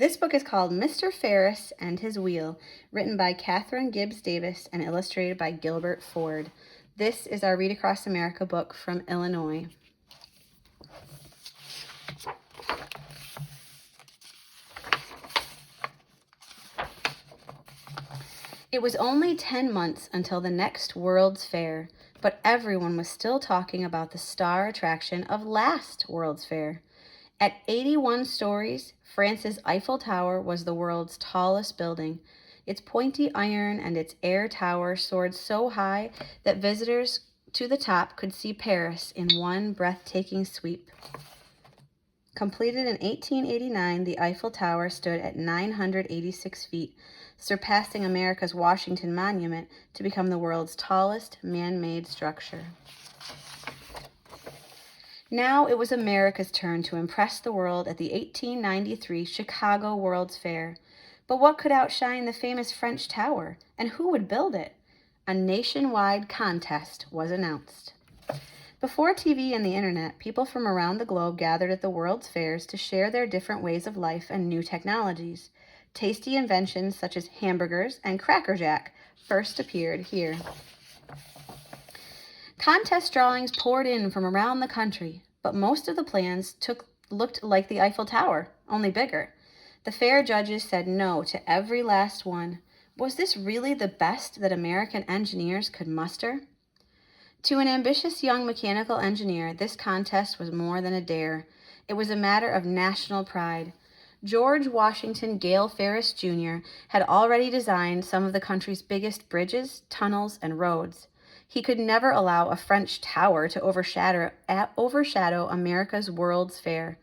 This book is called Mr. Ferris and His Wheel, written by Catherine Gibbs Davis and illustrated by Gilbert Ford. This is our Read Across America book from Illinois. It was only 10 months until the next World's Fair, but everyone was still talking about the star attraction of last World's Fair. At 81 stories, France's Eiffel Tower was the world's tallest building. Its pointy iron and its air tower soared so high that visitors to the top could see Paris in one breathtaking sweep. Completed in 1889, the Eiffel Tower stood at 986 feet, surpassing America's Washington Monument to become the world's tallest man-made structure. Now it was America's turn to impress the world at the 1893 Chicago World's Fair. But what could outshine the famous French Tower, and who would build it? A nationwide contest was announced. Before TV and the internet, people from around the globe gathered at the World's Fairs to share their different ways of life and new technologies. Tasty inventions such as hamburgers and Cracker Jack first appeared here. Contest drawings poured in from around the country, but most of the plans looked like the Eiffel Tower, only bigger. The fair judges said no to every last one. Was this really the best that American engineers could muster? To an ambitious young mechanical engineer, this contest was more than a dare. It was a matter of national pride. George Washington Gale Ferris Jr. had already designed some of the country's biggest bridges, tunnels, and roads. He could never allow a French tower to overshadow America's World's Fair.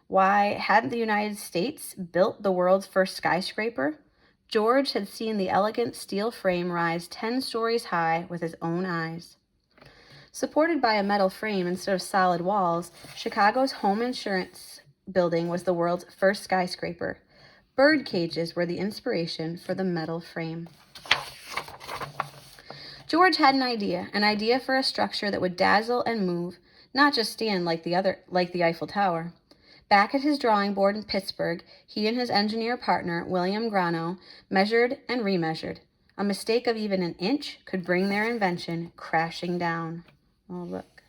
Why, hadn't the United States built the world's first skyscraper? George had seen the elegant steel frame rise 10 stories high with his own eyes. Supported by a metal frame instead of solid walls, Chicago's home insurance building was the world's first skyscraper. Bird cages were the inspiration for the metal frame. George had an idea for a structure that would dazzle and move, not just stand like the Eiffel Tower. Back at his drawing board in Pittsburgh, he and his engineer partner, William Grano, measured and remeasured. A mistake of even an inch could bring their invention crashing down. Oh, look.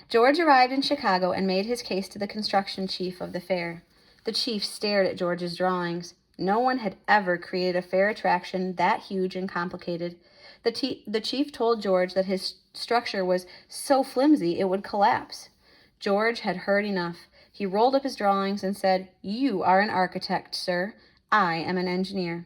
George arrived in Chicago and made his case to the construction chief of the fair. The chief stared at George's drawings. No one had ever created a fair attraction that huge and complicated. The chief told George that his structure was so flimsy it would collapse. George had heard enough. He rolled up his drawings and said, "You are an architect, sir. I am an engineer."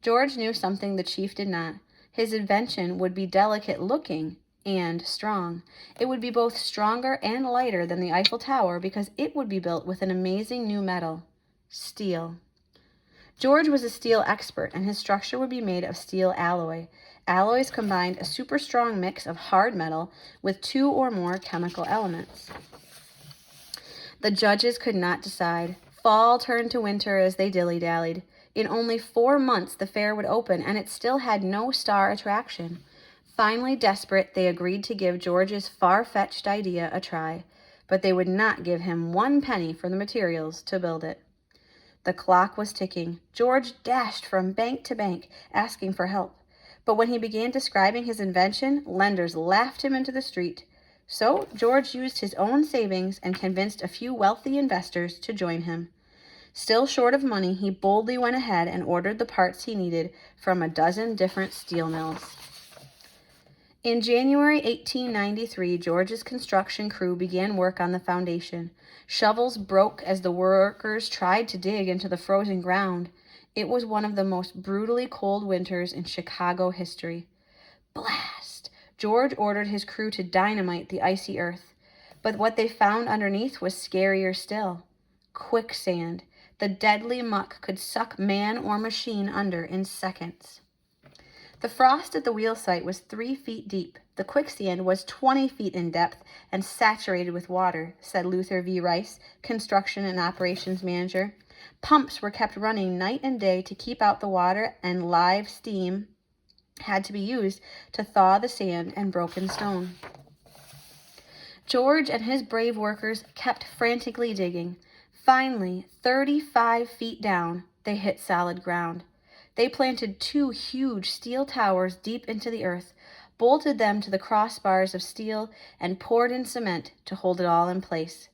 George knew something the chief did not. His invention would be delicate looking and strong. It would be both stronger and lighter than the Eiffel Tower because it would be built with an amazing new metal, steel. George was a steel expert, and his structure would be made of steel alloy. Alloys combined a super strong mix of hard metal with 2 or more chemical elements. The judges could not decide. Fall turned to winter as they dilly-dallied. In only 4 months, the fair would open, and it still had no star attraction. Finally desperate, they agreed to give George's far-fetched idea a try, but they would not give him 1 penny for the materials to build it. The clock was ticking. George dashed from bank to bank, asking for help. But when he began describing his invention, lenders laughed him into the street. So George used his own savings and convinced a few wealthy investors to join him. Still short of money, he boldly went ahead and ordered the parts he needed from a dozen different steel mills. In January 1893, George's construction crew began work on the foundation. Shovels broke as the workers tried to dig into the frozen ground. It was one of the most brutally cold winters in Chicago history. Blast! George ordered his crew to dynamite the icy earth. But what they found underneath was scarier still. Quicksand. The deadly muck could suck man or machine under in seconds. The frost at the wheel site was 3 feet deep. The quicksand was 20 feet in depth and saturated with water, said Luther V. Rice, construction and operations manager. Pumps were kept running night and day to keep out the water, and live steam had to be used to thaw the sand and broken stone. George and his brave workers kept frantically digging. Finally, 35 feet down, they hit solid ground. They planted 2 huge steel towers deep into the earth, bolted them to the crossbars of steel, and poured in cement to hold it all in place.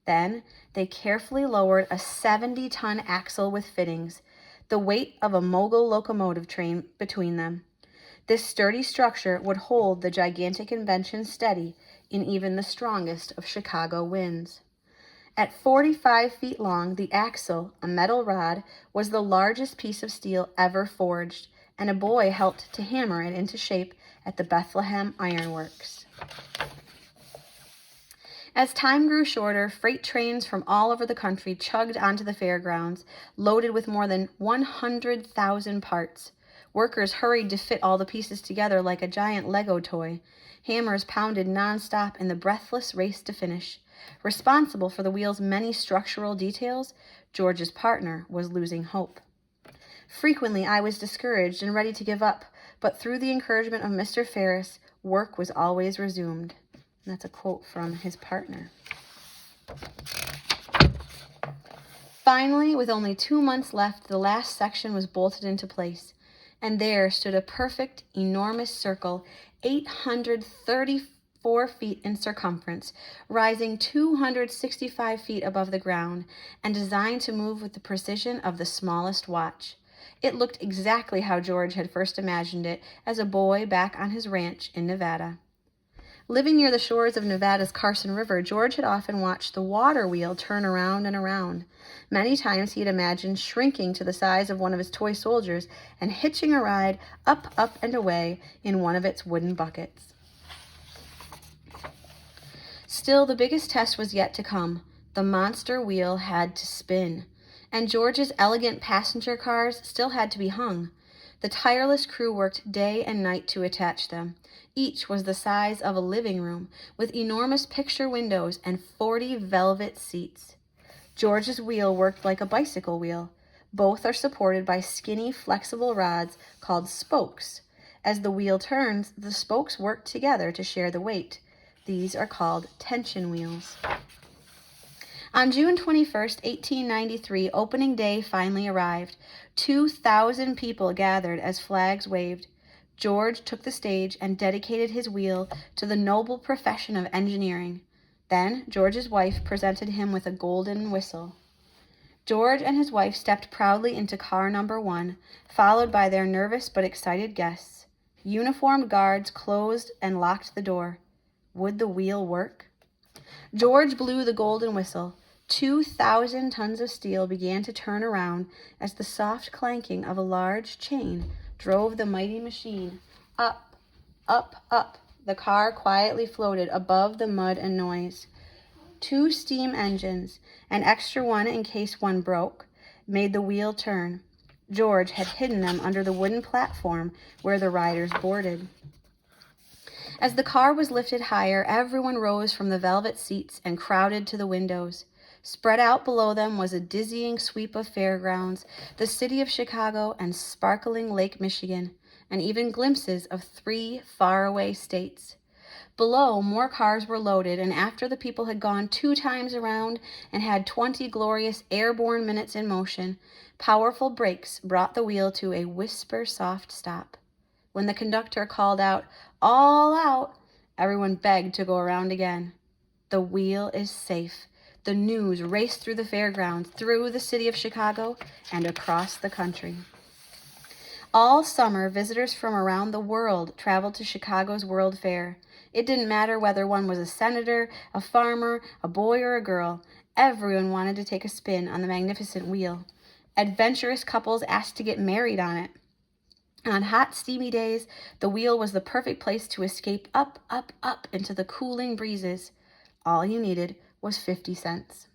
Then they carefully lowered a 70-ton axle with fittings, the weight of a Mogul locomotive train, between them. This sturdy structure would hold the gigantic invention steady in even the strongest of Chicago winds. At 45 feet long, the axle, a metal rod, was the largest piece of steel ever forged, and a boy helped to hammer it into shape at the Bethlehem Iron Works. As time grew shorter, freight trains from all over the country chugged onto the fairgrounds, loaded with more than 100,000 parts. Workers hurried to fit all the pieces together like a giant Lego toy. Hammers pounded nonstop in the breathless race to finish. Responsible for the wheel's many structural details, George's partner was losing hope. Frequently, I was discouraged and ready to give up, but through the encouragement of Mr. Ferris, work was always resumed. And that's a quote from his partner. Finally, with only 2 months left, the last section was bolted into place, and there stood a perfect, enormous circle, 834 feet in circumference, rising 265 feet above the ground, and designed to move with the precision of the smallest watch. It looked exactly how George had first imagined it as a boy back on his ranch in Nevada. Living near the shores of Nevada's Carson River, George had often watched the water wheel turn around and around. Many times he had imagined shrinking to the size of one of his toy soldiers and hitching a ride up, up, and away in one of its wooden buckets. Still, the biggest test was yet to come. The monster wheel had to spin, and George's elegant passenger cars still had to be hung. The tireless crew worked day and night to attach them. Each was the size of a living room, with enormous picture windows and 40 velvet seats. George's wheel worked like a bicycle wheel. Both are supported by skinny, flexible rods called spokes. As the wheel turns, the spokes work together to share the weight. These are called tension wheels. On June 21st, 1893, opening day finally arrived. 2,000 people gathered as flags waved. George took the stage and dedicated his wheel to the noble profession of engineering. Then George's wife presented him with a golden whistle. George and his wife stepped proudly into car number 1, followed by their nervous but excited guests. Uniformed guards closed and locked the door. Would the wheel work? George blew the golden whistle. 2,000 tons of steel began to turn around as the soft clanking of a large chain drove the mighty machine up, up, up. The car quietly floated above the mud and noise. 2 steam engines, an extra one in case one broke, made the wheel turn. George had hidden them under the wooden platform where the riders boarded. As the car was lifted higher, everyone rose from the velvet seats and crowded to the windows. Spread out below them was a dizzying sweep of fairgrounds, the city of Chicago, and sparkling Lake Michigan, and even glimpses of 3 faraway states. Below, more cars were loaded, and after the people had gone 2 times around and had 20 glorious airborne minutes in motion, powerful brakes brought the wheel to a whisper-soft stop. When the conductor called out, "All out," everyone begged to go around again. The wheel is safe. The news raced through the fairgrounds, through the city of Chicago, and across the country. All summer, visitors from around the world traveled to Chicago's World Fair. It didn't matter whether one was a senator, a farmer, a boy, or a girl. Everyone wanted to take a spin on the magnificent wheel. Adventurous couples asked to get married on it. On hot, steamy days, the wheel was the perfect place to escape up, up, up into the cooling breezes. All you needed was 50 cents.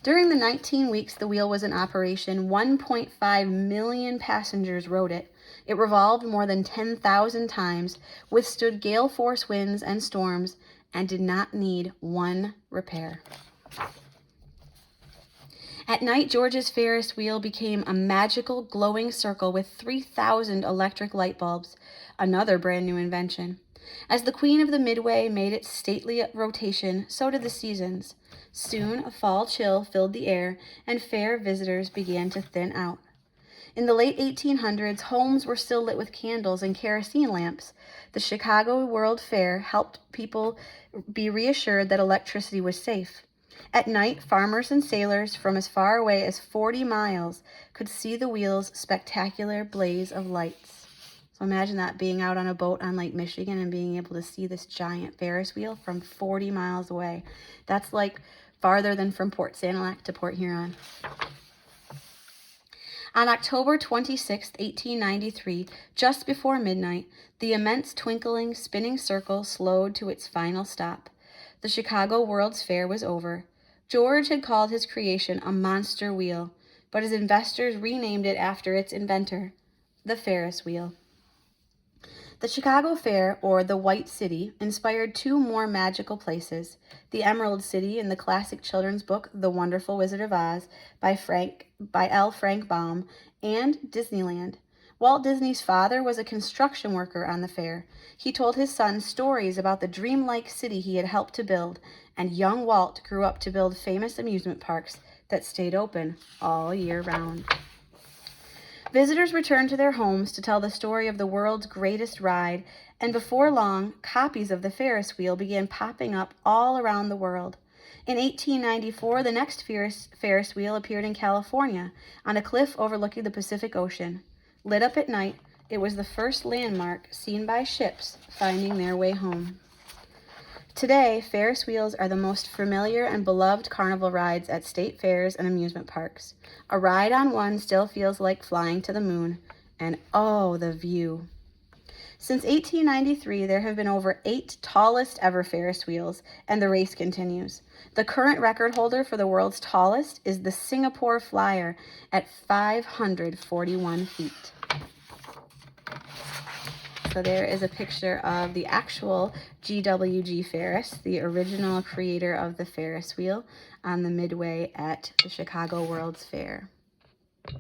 During the 19 weeks the wheel was in operation, 1.5 million passengers rode it. It revolved more than 10,000 times, withstood gale force winds and storms, and did not need one repair. At night, George's Ferris wheel became a magical glowing circle with 3,000 electric light bulbs, another brand new invention. As the Queen of the Midway made its stately rotation, so did the seasons. Soon a fall chill filled the air, and fair visitors began to thin out. In the late 1800s, homes were still lit with candles and kerosene lamps. The Chicago World Fair helped people be reassured that electricity was safe. At night, farmers and sailors from as far away as 40 miles could see the wheel's spectacular blaze of lights. So imagine that, being out on a boat on Lake Michigan and being able to see this giant Ferris wheel from 40 miles away. That's like farther than from Port Sanilac to Port Huron. On October 26, 1893, just before midnight, the immense twinkling, spinning circle slowed to its final stop. The Chicago World's Fair was over. George had called his creation a monster wheel, but his investors renamed it after its inventor, the Ferris wheel. The Chicago Fair, or the White City, inspired two more magical places: the Emerald City in the classic children's book The Wonderful Wizard of Oz by L. Frank Baum, and Disneyland. Walt Disney's father was a construction worker on the fair. He told his son stories about the dreamlike city he had helped to build, and young Walt grew up to build famous amusement parks that stayed open all year round. Visitors returned to their homes to tell the story of the world's greatest ride, and before long, copies of the Ferris wheel began popping up all around the world. In 1894, the next Ferris wheel appeared in California, on a cliff overlooking the Pacific Ocean. Lit up at night, it was the first landmark seen by ships finding their way home. Today, Ferris wheels are the most familiar and beloved carnival rides at state fairs and amusement parks. A ride on one still feels like flying to the moon, and oh, the view. Since 1893, there have been over 8 tallest ever Ferris wheels, and the race continues. The current record holder for the world's tallest is the Singapore Flyer at 541 feet. So there is a picture of the actual G.W.G. Ferris, the original creator of the Ferris wheel, on the Midway at the Chicago World's Fair.